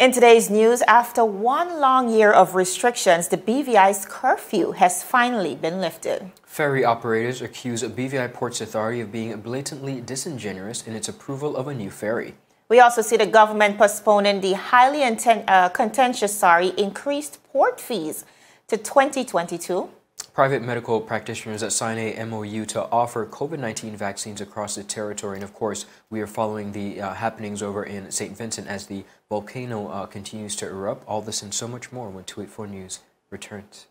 In today's news, after one long year of restrictions, the BVI's curfew has finally been lifted. Ferry operators accuse BVI Port Authority of being blatantly disingenuous in its approval of a new ferry. We also see the government postponing the highly contentious increased port fees to 2022. Private medical practitioners sign a MOU to offer COVID-19 vaccines across the territory. And of course, we are following the happenings over in St. Vincent as the volcano continues to erupt. All this and so much more when 284 News returns.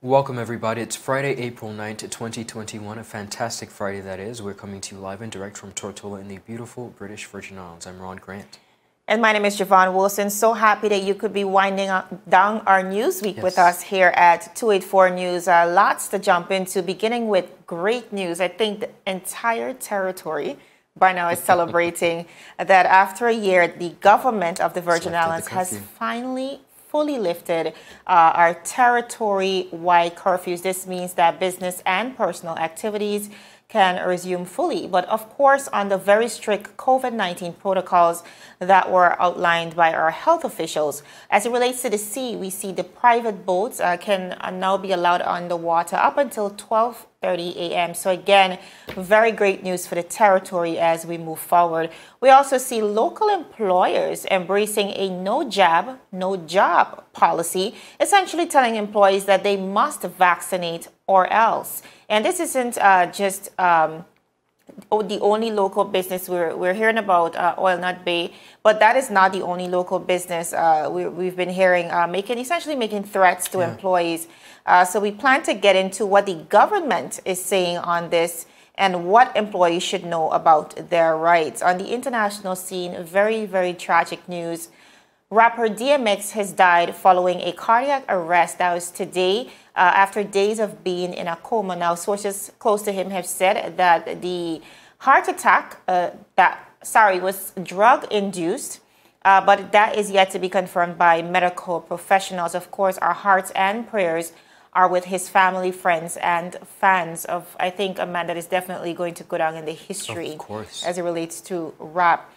Welcome everybody. It's Friday, April 9th, 2021. A fantastic Friday that is. We're coming to you live and direct from Tortola in the beautiful British Virgin Islands. I'm Ron Grant. And my name is Javon Wilson. So happy that you could be winding down our news week with us here at 284 News. Lots to jump into, beginning with great news. I think the entire territory by now is celebrating that after a year, the government of the Virgin Islands has finally fully lifted our territory-wide curfews. This means that business and personal activities can resume fully, but of course on the very strict COVID-19 protocols that were outlined by our health officials. As it relates to the sea, we see the private boats can now be allowed on the water up until 12:30 a.m. So again, very great news for the territory as we move forward. We also see local employers embracing a no jab, no job policy, essentially telling employees that they must vaccinate or else. And this isn't just the only local business we're hearing about, Oil Nut Bay, but that is not the only local business we've been hearing essentially making threats to employees. So we plan to get into what the government is saying on this and what employees should know about their rights. On the international scene, very, very tragic news. Rapper DMX has died following a cardiac arrest that was today after days of being in a coma. Now, sources close to him have said that the heart attack was drug-induced, but that is yet to be confirmed by medical professionals. Of course, our hearts and prayers are with his family, friends, and fans of, I think, a man that is definitely going to go down in the history as it relates to rap.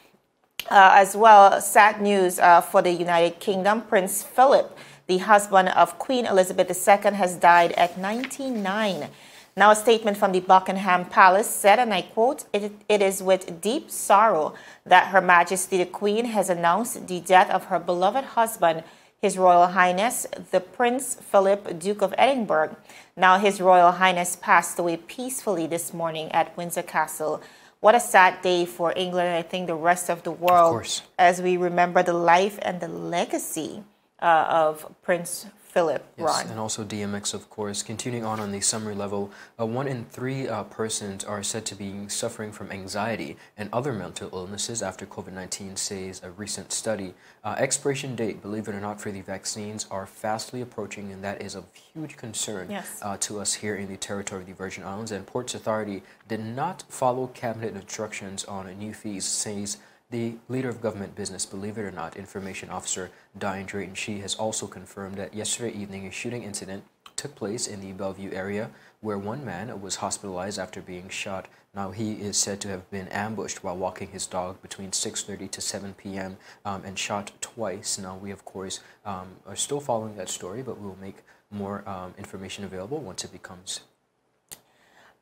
As well, sad news for the United Kingdom. Prince Philip, the husband of Queen Elizabeth II, has died at 99. Now, a statement from the Buckingham Palace said, and I quote, it is with deep sorrow that Her Majesty the Queen has announced the death of her beloved husband, His Royal Highness, the Prince Philip, Duke of Edinburgh. Now, His Royal Highness passed away peacefully this morning at Windsor Castle. What a sad day for England and I think the rest of the world as we remember the life and the legacy of Prince Philip. Yes, and also DMX, of course. Continuing on the summary level, 1 in 3 persons are said to be suffering from anxiety and other mental illnesses after COVID-19, says a recent study. Expiration date, believe it or not, for the vaccines are fastly approaching, and that is of huge concern to us here in the territory of the Virgin Islands. And Ports Authority did not follow cabinet instructions on new fees, says the leader of government business, believe it or not, Information Officer Diane Drayton. She has also confirmed that yesterday evening a shooting incident took place in the Bellevue area where one man was hospitalized after being shot. Now, he is said to have been ambushed while walking his dog between 6:30 to 7 p.m. And shot twice. Now, we, of course, are still following that story, but we will make more information available once it becomes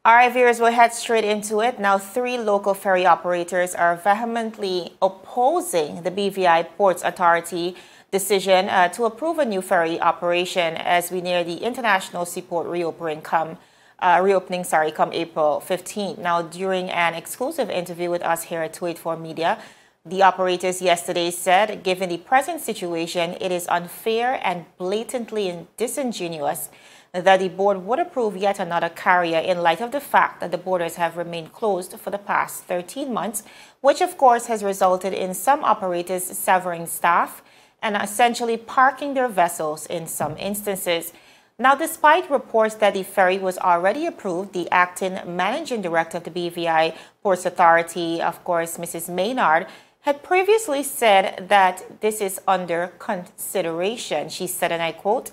All right, viewers, we'll head straight into it. Now, 3 local ferry operators are vehemently opposing the BVI Port Authority decision to approve a new ferry operation as we near the international seaport reopening come April 15th. Now, during an exclusive interview with us here at 284 Media, the operators yesterday said, given the present situation, it is unfair and blatantly disingenuous that the board would approve yet another carrier in light of the fact that the borders have remained closed for the past 13 months, which of course has resulted in some operators severing staff and essentially parking their vessels in some instances. Now, despite reports that the ferry was already approved, the acting managing director of the BVI Port Authority, of course, Mrs. Maynard, had previously said that this is under consideration. She said, and I quote,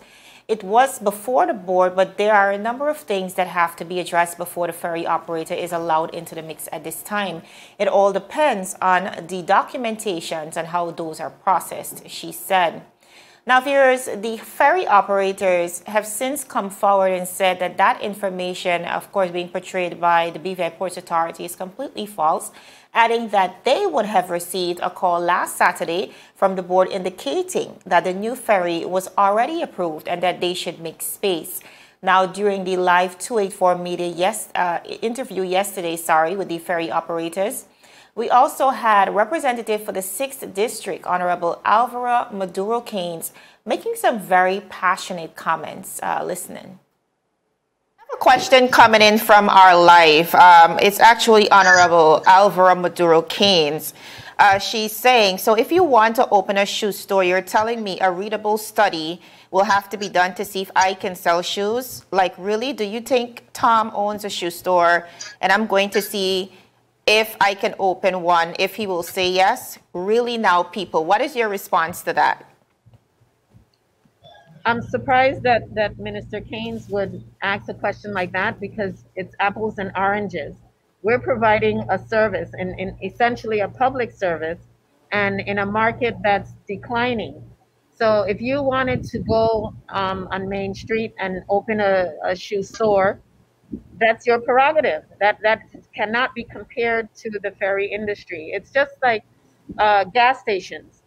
"It was before the board, but there are a number of things that have to be addressed before the ferry operator is allowed into the mix at this time. It all depends on the documentations and how those are processed," she said. Now, viewers, the ferry operators have since come forward and said that that information, of course, being portrayed by the BVI Port Authority is completely false, adding that they would have received a call last Saturday from the board indicating that the new ferry was already approved and that they should make space. Now, during the live 284 Media interview yesterday, with the ferry operators, we also had representative for the 6th District, Honorable Alvaro Maduro Keynes, making some very passionate comments. Listening. I have a question coming in from our live. It's actually Honorable Alvaro Maduro Keynes. She's saying, so if you want to open a shoe store, you're telling me a readable study will have to be done to see if I can sell shoes? Like, really? Do you think Tom owns a shoe store and I'm going to see if I can open one, if he will say yes? Really now, people, what is your response to that? I'm surprised that Minister Keynes would ask a question like that because it's apples and oranges. We're providing a service, in essentially a public service, and in a market that's declining. So if you wanted to go on Main Street and open a shoe store, that's your prerogative. That cannot be compared to the ferry industry. It's just like gas stations.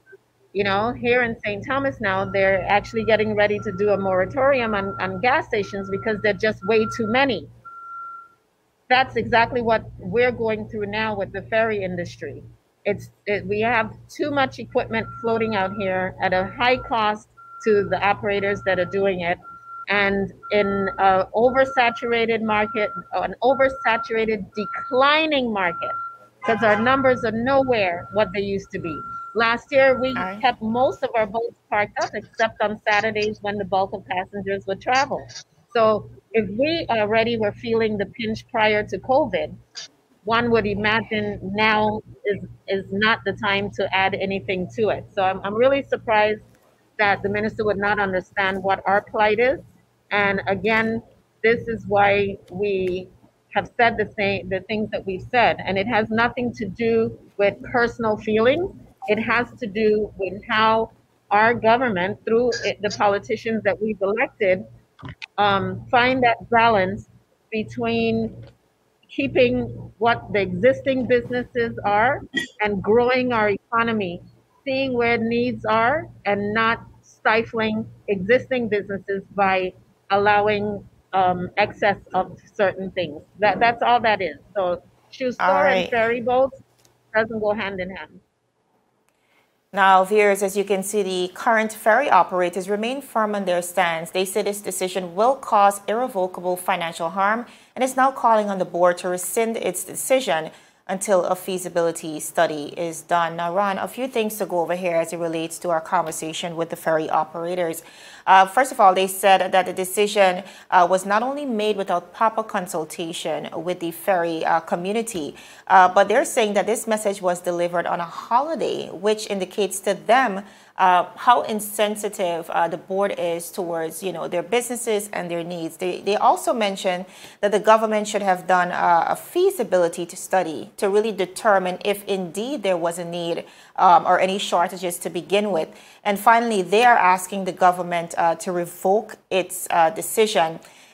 You know, here in St. Thomas now, they're actually getting ready to do a moratorium on gas stations because they're just way too many. That's exactly what we're going through now with the ferry industry. We have too much equipment floating out here at a high cost to the operators that are doing it. And in an oversaturated market, an oversaturated declining market, because our numbers are nowhere what they used to be. Last year, we kept most of our boats parked up, except on Saturdays when the bulk of passengers would travel. So if we already were feeling the pinch prior to COVID, one would imagine now is not the time to add anything to it. So I'm really surprised that the minister would not understand what our plight is. And again, this is why we have said the things that we've said. And it has nothing to do with personal feelings. It has to do with how our government, through the politicians that we've elected, find that balance between keeping what the existing businesses are and growing our economy, seeing where needs are and not stifling existing businesses by allowing excess of certain things. That's all that is. So shoe store and ferry boats doesn't go hand in hand. Now, viewers, as you can see, the current ferry operators remain firm on their stance. They say this decision will cause irrevocable financial harm and is now calling on the board to rescind its decision until a feasibility study is done. Now, Ron, a few things to go over here as it relates to our conversation with the ferry operators. First of all, they said that the decision was not only made without proper consultation with the ferry community, but they're saying that this message was delivered on a holiday, which indicates to them how insensitive the board is towards, their businesses and their needs. They also mentioned that the government should have done a feasibility study to really determine if indeed there was a need or any shortages to begin with. And finally, they are asking the government to revoke its decision.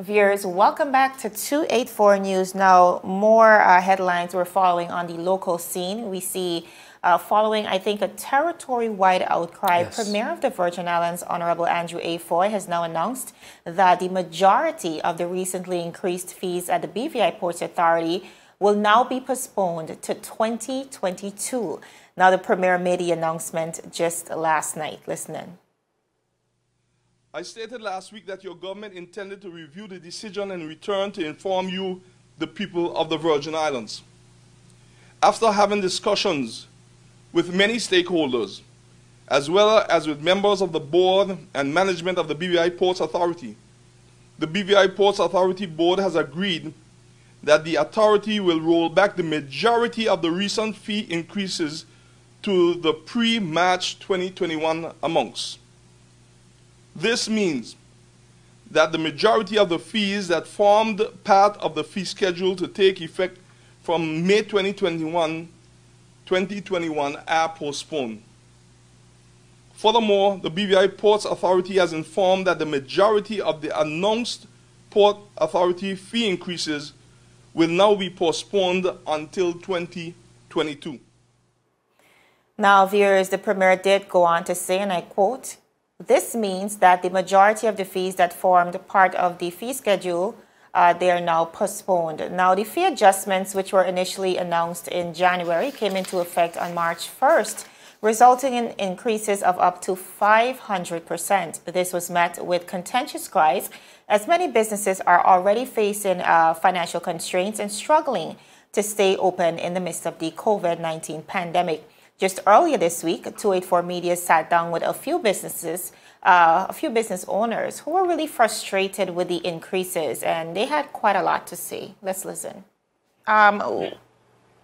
Viewers, welcome back to 284 News. Now, more headlines we're following on the local scene. We see, following, I think, a territory-wide outcry, Yes. Premier of the Virgin Islands, Honorable Andrew A. Foy, has now announced that the majority of the recently increased fees at the BVI Port Authority will now be postponed to 2022. Now, the Premier made the announcement just last night. Listen in. I stated last week that your government intended to review the decision and return to inform you, the people of the Virgin Islands. After having discussions with many stakeholders, as well as with members of the board and management of the BVI Port Authority, the BVI Port Authority board has agreed that the authority will roll back the majority of the recent fee increases to the pre-March 2021 amounts. This means that the majority of the fees that formed part of the fee schedule to take effect from May 2021 are postponed. Furthermore, the BVI Ports Authority has informed that the majority of the announced Port Authority fee increases will now be postponed until 2022. Now, viewers, the Premier did go on to say, and I quote, "This means that the majority of the fees that formed part of the fee schedule, they are now postponed." Now, the fee adjustments, which were initially announced in January, came into effect on March 1st, resulting in increases of up to 500%. This was met with contentious cries, as many businesses are already facing financial constraints and struggling to stay open in the midst of the COVID-19 pandemic. Just earlier this week, 284 Media sat down with a few business owners who were really frustrated with the increases, and they had quite a lot to say. Let's listen.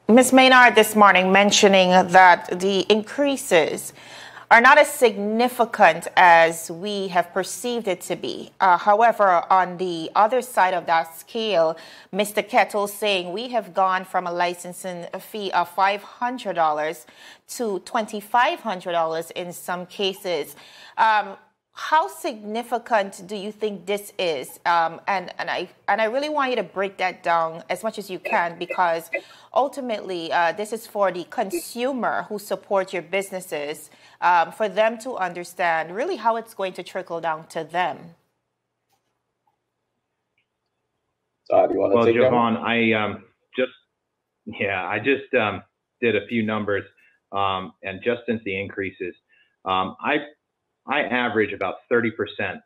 Ms. Maynard this morning mentioning that the increases are not as significant as we have perceived it to be. However, on the other side of that scale, Mr. Kettle saying we have gone from a licensing fee of $500 to $2,500 in some cases. How significant do you think this is? And I really want you to break that down as much as you can, because ultimately this is for the consumer who supports your businesses, for them to understand really how it's going to trickle down to them. Do you want to take Javon, I just did a few numbers, and just since the increases, I average about 30%.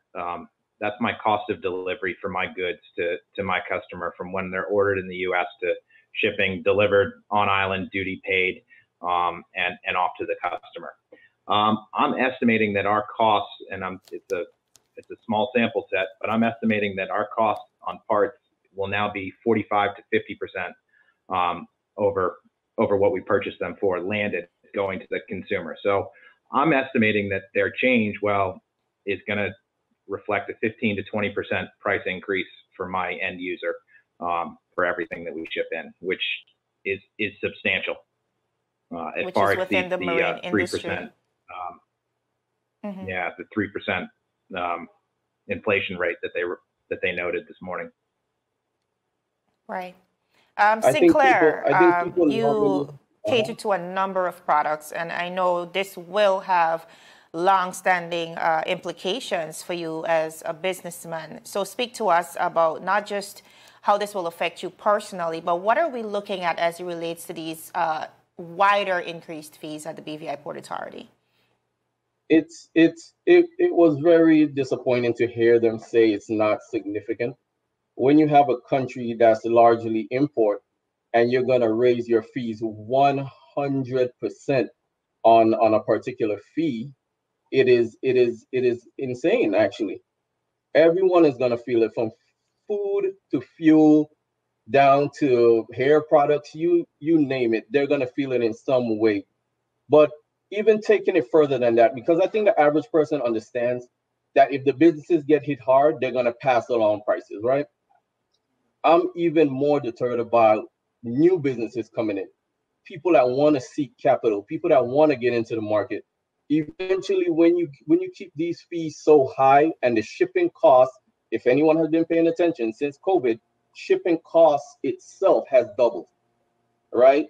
That's my cost of delivery for my goods to my customer, from when they're ordered in the U.S. to shipping, delivered on island, duty paid, and off to the customer. I'm estimating that our costs, and it's a small sample set, but I'm estimating that our costs on parts will now be 45 to 50% over what we purchased them for, landed, going to the consumer. So I'm estimating that their change, is going to reflect a 15 to 20% price increase for my end user, for everything that we ship in, which is substantial. As far as within the marine 3%, yeah, the 3% inflation rate that they noted this morning. Right. Sinclair, you cater to a number of products, and I know this will have long-standing implications for you as a businessman. So speak to us about not just how this will affect you personally, but what are we looking at as it relates to these wider increased fees at the BVI Port Authority? It was very disappointing to hear them say it's not significant. When you have a country that's largely import, and you're going to raise your fees 100% on a particular fee, it is insane. Actually, everyone is going to feel it, from food to fuel down to hair products. You name it, they're going to feel it in some way. But even taking it further than that, because I think the average person understands that if the businesses get hit hard, they're going to pass along prices, right? I'm even more deterred about new businesses coming in, people that want to seek capital, people that want to get into the market. Eventually, when you keep these fees so high and the shipping costs if anyone has been paying attention, since COVID, shipping costs itself has doubled, right?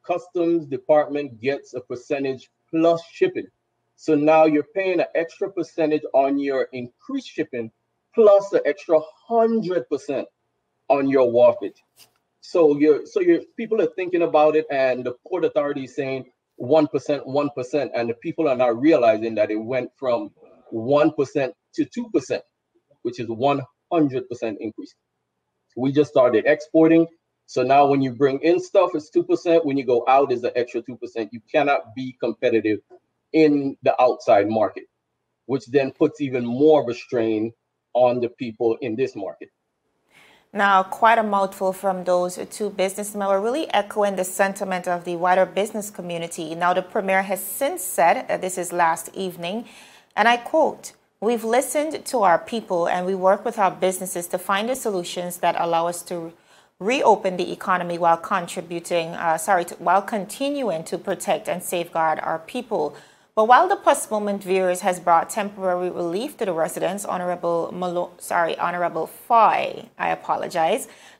Customs department gets a percentage plus shipping. So now you're paying an extra percentage on your increased shipping plus an extra 100% on your wharfage. So your people are thinking about it, and the Port Authority is saying 1%, 1%, and the people are not realizing that it went from 1% to 2%, which is 100% increase. We just started exporting. So now when you bring in stuff, it's 2%. When you go out, it's an extra 2%. You cannot be competitive in the outside market, which then puts even more of a strain on the people in this market. Now, quite a mouthful from those two businessmen were really echoing the sentiment of the wider business community. Now, the Premier has since said, this is last evening, and I quote, "We've listened to our people and we work with our businesses to find the solutions that allow us to reopen the economy while while continuing to protect and safeguard our people." But while the postponement viewers has brought temporary relief to the residents, Honorable Foy,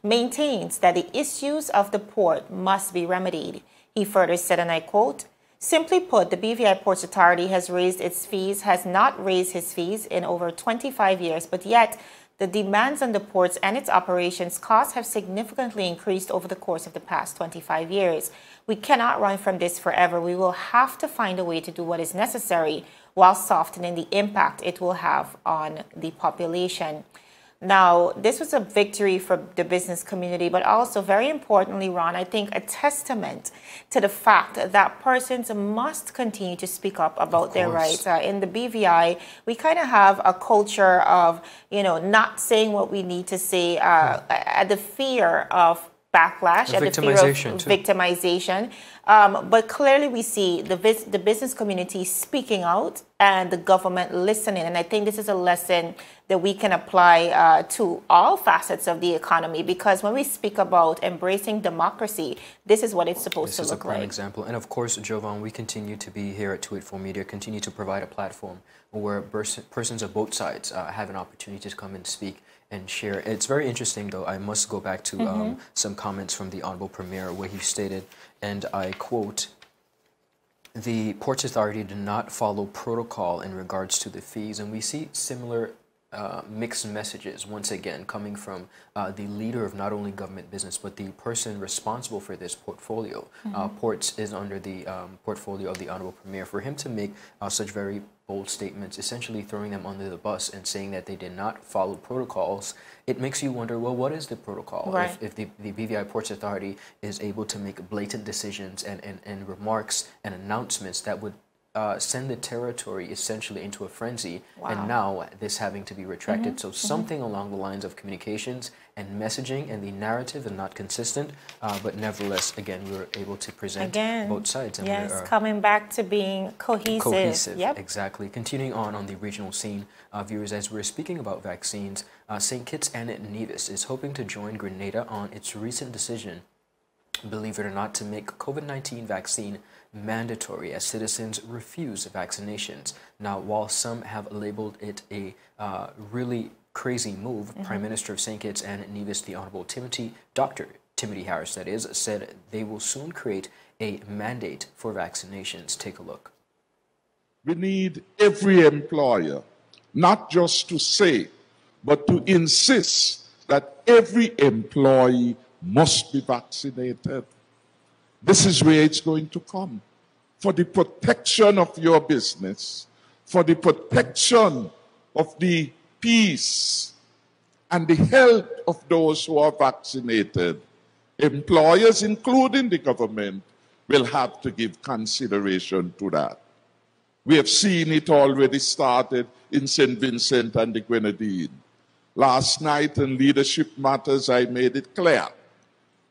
maintains that the issues of the port must be remedied. He further said, and I quote, "Simply put, the BVI Port Authority has not raised his fees in over 25 years, but yet the demands on the ports and its operations costs have significantly increased over the course of the past 25 years. We cannot run from this forever. We will have to find a way to do what is necessary while softening the impact it will have on the population." Now, this was a victory for the business community, but also very importantly, Ron, I think a testament to the fact that persons must continue to speak up about their rights. In the BVI, we kind of have a culture of, not saying what we need to say at the fear of backlash, at the fear of victimization. But clearly we see the business community speaking out and the government listening. And I think this is a lesson that we can apply to all facets of the economy, because when we speak about embracing democracy, this is what it's supposed to look like. This is a prime example. And of course, Jovan, we continue to be here at 284 Media, continue to provide a platform where persons of both sides have an opportunity to come and speak and share. It's very interesting, though. I must go back to some comments from the Honorable Premier where he stated, and I quote, "The Ports Authority did not follow protocol in regards to the fees." And we see similar mixed messages, once again, coming from the leader of not only government business, but the person responsible for this portfolio. Ports is under the portfolio of the Honorable Premier. For him to make such very bold statements, essentially throwing them under the bus and saying that they did not follow protocols, it makes you wonder, well, what is the protocol? Right. If the BVI Ports Authority is able to make blatant decisions and remarks and announcements that would send the territory essentially into a frenzy, and now this having to be retracted. So something along the lines of communications and messaging and the narrative are not consistent, but nevertheless, again, we were able to present both sides. And yes, coming back to being cohesive. Yep. Exactly. Continuing on the regional scene, viewers, as we're speaking about vaccines, St. Kitts and Nevis is hoping to join Grenada on its recent decision, believe it or not, to make COVID-19 vaccine mandatory as citizens refuse vaccinations. Now, while some have labeled it a really crazy move, Prime Minister of St. Kitts and Nevis, the Honorable Dr. Timothy Harris, that is, said they will soon create a mandate for vaccinations. Take a look. We need every employer, not just to say, but to insist that every employee must be vaccinated. This is where it's going to come. For the protection of your business, for the protection of the peace and the health of those who are vaccinated, employers, including the government, will have to give consideration to that. We have seen it already started in St. Vincent and the Grenadines. Last night in Leadership Matters, I made it clear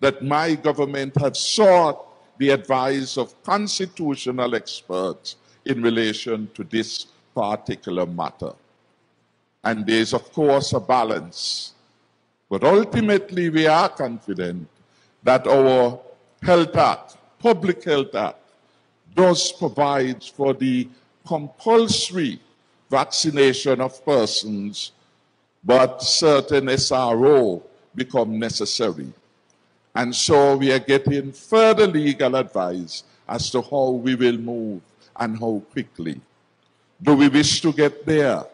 that my government has sought the advice of constitutional experts in relation to this particular matter. And there's, of course, a balance. But ultimately, we are confident that our Health Act, Public Health Act, does provide for the compulsory vaccination of persons but certain SRO become necessary. And so we are getting further legal advice as to how we will move and how quickly. Do we wish to get there?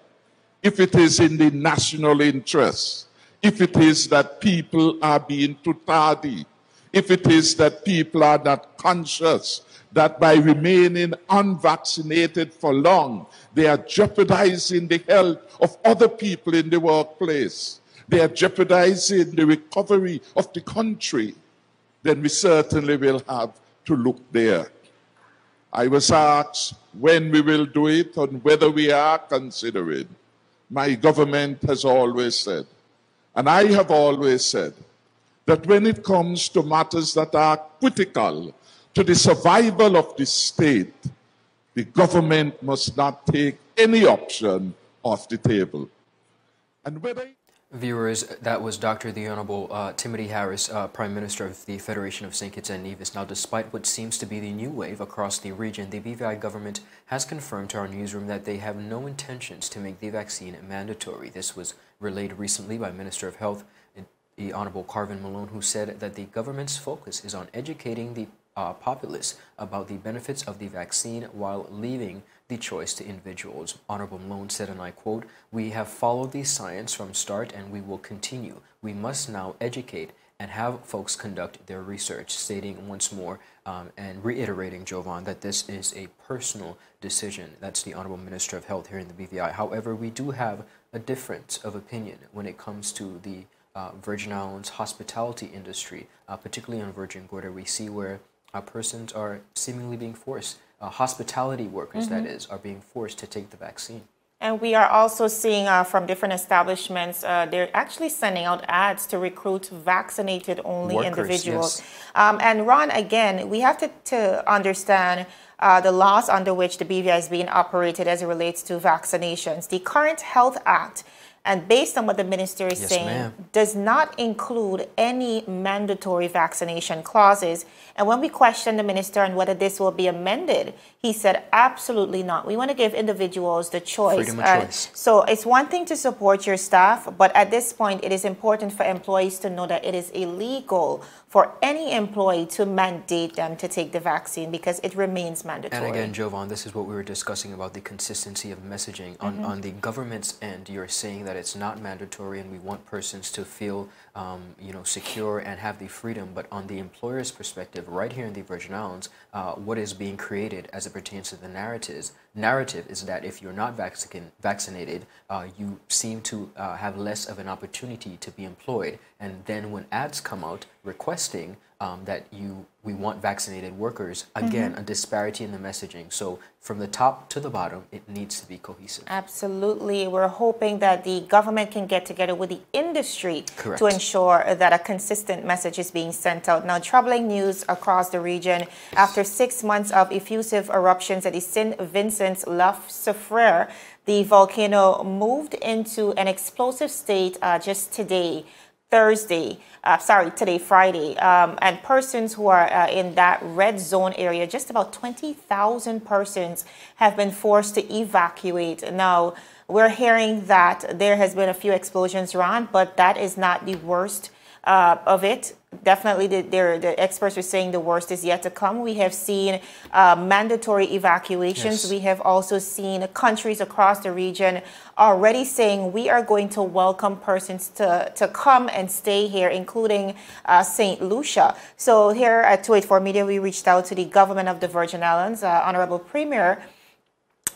If it is in the national interest, if it is that people are being too tardy, if it is that people are not conscious that by remaining unvaccinated for long, they are jeopardizing the health of other people in the workplace, they are jeopardizing the recovery of the country, then we certainly will have to look there. I was asked when we will do it and whether we are considering. My government has always said, and I have always said, that when it comes to matters that are critical to the survival of the state, the government must not take any option off the table. And whether Viewers, that was Dr. the Honorable Timothy Harris, Prime Minister of the Federation of St. Kitts and Nevis. Now, despite what seems to be the new wave across the region, the BVI government has confirmed to our newsroom that they have no intentions to make the vaccine mandatory. This was relayed recently by Minister of Health, the Honorable Carvin Malone, who said that the government's focus is on educating the populace about the benefits of the vaccine while leaving the choice to individuals. Honorable Malone said, and I quote, "We have followed the science from start and we will continue. We must now educate and have folks conduct their research," stating once more and reiterating, Jovan, that this is a personal decision. That's the Honorable Minister of Health here in the BVI. However, we do have a difference of opinion when it comes to the Virgin Islands hospitality industry, particularly on Virgin Gorda. We see where persons are seemingly being forced, hospitality workers, that is, are being forced to take the vaccine. And we are also seeing from different establishments, they're actually sending out ads to recruit vaccinated only individuals. Yes. And Ron, again, we have to understand the laws under which the BVI is being operated as it relates to vaccinations. The current Health Act, and based on what the minister is saying, does not include any mandatory vaccination clauses. And when we questioned the minister on whether this will be amended, he said absolutely not. We want to give individuals the choice. Freedom of choice. So it's one thing to support your staff, but at this point, it is important for employees to know that it is illegal for any employee to mandate them to take the vaccine because it remains mandatory. And again, Jovan, this is what we were discussing about the consistency of messaging. On the government's end, you're saying that it's not mandatory and we want persons to feel secure and have the freedom. But on the employer's perspective, right here in the Virgin Islands, what is being created as it pertains to the narrative is that if you're not vaccinated, you seem to have less of an opportunity to be employed. And then when ads come out requesting that we want vaccinated workers, again, a disparity in the messaging. So from the top to the bottom, it needs to be cohesive. Absolutely. We're hoping that the government can get together with the industry Correct. To ensure that a consistent message is being sent out. Now, troubling news across the region. After 6 months of effusive eruptions at the St. Vincent's Frere, the volcano moved into an explosive state just today. Friday, and persons who are in that red zone area, just about 20,000 persons have been forced to evacuate. Now, we're hearing that there has been a few explosions around, but that is not the worst of it. Definitely, the experts are saying the worst is yet to come. We have seen mandatory evacuations. Yes. We have also seen countries across the region already saying we are going to welcome persons to come and stay here, including St. Lucia. So here at 284 Media, we reached out to the government of the Virgin Islands, the Honorable Premier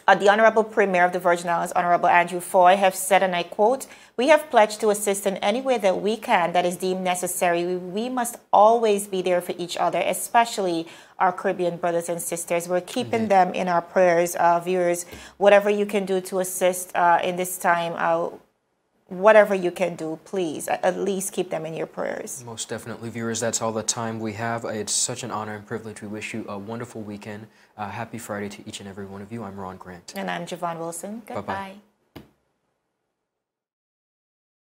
of the Virgin Islands, Honorable Andrew Foy, have said, and I quote, "We have pledged to assist in any way that we can that is deemed necessary. We must always be there for each other, especially our Caribbean brothers and sisters." We're keeping them in our prayers, viewers. Whatever you can do to assist in this time, whatever you can do, please, at least keep them in your prayers. Most definitely, viewers. That's all the time we have. It's such an honor and privilege. We wish you a wonderful weekend. Happy Friday to each and every one of you. I'm Ron Grant. And I'm Jovan Wilson. Goodbye. Bye-bye.